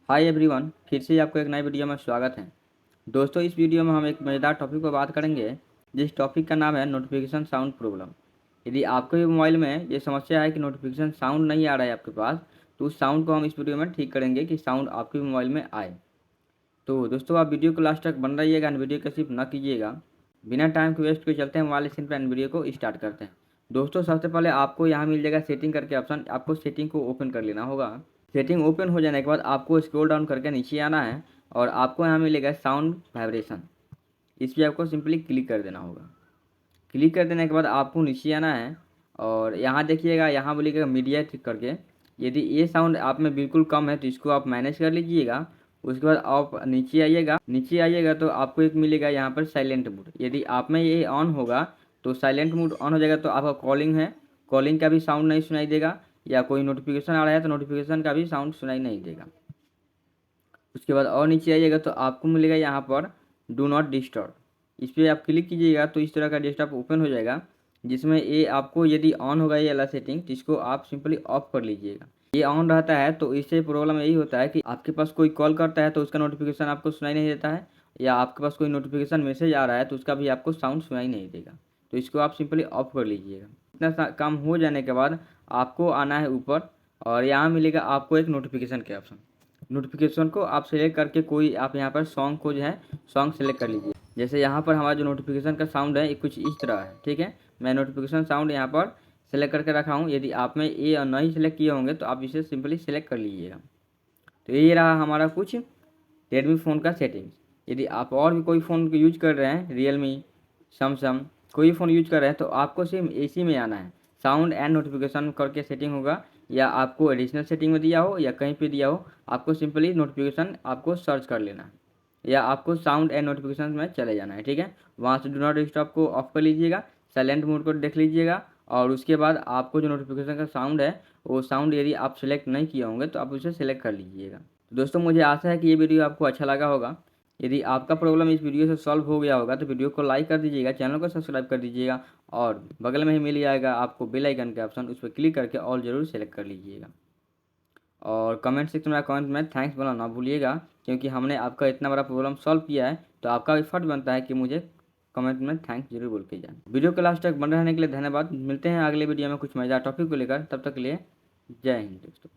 Hi everyone, फिर से आपको एक नई वीडियो में स्वागत है। दोस्तों, इस वीडियो में हम एक मज़ेदार टॉपिक पर बात करेंगे, जिस टॉपिक का नाम है नोटिफिकेशन साउंड प्रॉब्लम। यदि आपके भी मोबाइल में ये समस्या है कि नोटिफिकेशन साउंड नहीं आ रहा है आपके पास, तो उस साउंड को हम इस वीडियो में ठीक करेंगे कि साउंड आपके भी मोबाइल में आए। तो दोस्तों, आप वीडियो को लास्ट तक बन रहिएगा, वीडियो को सिर्फ न कीजिएगा। बिना टाइम को वेस्ट किए चलते हैं मोबाइल स्क्रीन पर, वीडियो को स्टार्ट करते हैं। दोस्तों, सबसे पहले आपको यहाँ मिल जाएगा सेटिंग करके ऑप्शन। आपको सेटिंग को ओपन कर लेना होगा। सेटिंग ओपन हो जाने के बाद आपको स्क्रॉल डाउन करके नीचे आना है और आपको यहाँ मिलेगा साउंड वाइब्रेशन। इस पर आपको सिंपली क्लिक कर देना होगा। क्लिक कर देने के बाद आपको नीचे आना है और यहाँ देखिएगा, यहाँ बोलिएगा मीडिया ठीक करके। यदि ये साउंड आप में बिल्कुल कम है तो इसको आप मैनेज कर लीजिएगा। उसके बाद आप नीचे आइएगा तो आपको एक मिलेगा यहाँ पर साइलेंट मोड। यदि आप में ये ऑन होगा तो साइलेंट मोड ऑन हो जाएगा, तो आपका कॉलिंग है, कॉलिंग का भी साउंड नहीं सुनाई देगा, या कोई नोटिफिकेशन आ रहा है तो नोटिफिकेशन का भी साउंड सुनाई नहीं देगा। उसके बाद और नीचे आइएगा तो आपको मिलेगा यहाँ पर डू नॉट डिस्टर्ब। इस पर आप क्लिक कीजिएगा तो इस तरह का डेस्कटॉप ओपन हो जाएगा, जिसमें ये आपको यदि ऑन होगा ये वाला सेटिंग तो इसको आप सिंपली ऑफ कर लीजिएगा। ये ऑन रहता है तो इससे प्रॉब्लम यही होता है कि आपके पास कोई कॉल करता है तो उसका नोटिफिकेशन आपको सुनाई नहीं देता है, या आपके पास कोई नोटिफिकेशन मैसेज आ रहा है तो उसका भी आपको साउंड सुनाई नहीं देगा। तो इसको आप सिंपली ऑफ कर लीजिएगा। इतना काम हो जाने के बाद आपको आना है ऊपर और यहाँ मिलेगा आपको एक नोटिफिकेशन के ऑप्शन। नोटिफिकेशन को आप सेलेक्ट करके कोई आप यहाँ पर सॉन्ग को जो है सॉन्ग सेलेक्ट कर लीजिए। जैसे यहाँ पर हमारा जो नोटिफिकेशन का साउंड है ये कुछ इस तरह है, ठीक है। मैं नोटिफिकेशन साउंड यहाँ पर सेलेक्ट करके रखा हूँ। यदि आप में ये नहीं सेलेक्ट किए होंगे तो आप इसे सिंपली सेलेक्ट कर लीजिएगा। तो ये रहा हमारा कुछ रेडमी फ़ोन का सेटिंग्स। यदि आप और भी कोई फ़ोन यूज कर रहे हैं, रियलमी, सैमसंग, कोई फ़ोन यूज कर रहे हैं, तो आपको सिर्फ इसी में आना है। साउंड एंड नोटिफिकेशन करके सेटिंग होगा, या आपको एडिशनल सेटिंग में दिया हो या कहीं पे दिया हो, आपको सिंपली नोटिफिकेशन आपको सर्च कर लेना है, या आपको साउंड एंड नोटिफिकेशन में चले जाना है, ठीक है। वहाँ से डू नॉट डिस्टर्ब को ऑफ कर लीजिएगा, साइलेंट मोड को देख लीजिएगा, और उसके बाद आपको जो नोटिफिकेशन का साउंड है वो साउंड यदि आप सेलेक्ट नहीं किए होंगे तो आप उसे सेलेक्ट कर लीजिएगा। तो दोस्तों, मुझे आशा है कि ये वीडियो आपको अच्छा लगा होगा। यदि आपका प्रॉब्लम इस वीडियो से सॉल्व हो गया होगा तो वीडियो को लाइक कर दीजिएगा, चैनल को सब्सक्राइब कर दीजिएगा, और बगल में ही मिल जाएगा आपको बेल आइकन का ऑप्शन, उस पर क्लिक करके ऑल जरूर सेलेक्ट कर लीजिएगा। और कमेंट सेक्शन में कमेंट में थैंक्स बोलना ना भूलिएगा, क्योंकि हमने आपका इतना बड़ा प्रॉब्लम सॉल्व किया है तो आपका भी फर्ज बनता है कि मुझे कमेंट में थैंक्स जरूर बोल के जाए। वीडियो को लास्ट तक बने रहने के लिए धन्यवाद। मिलते हैं अगले वीडियो में कुछ मजेदार टॉपिक को लेकर, तब तक के लिए जय हिंद दोस्तों।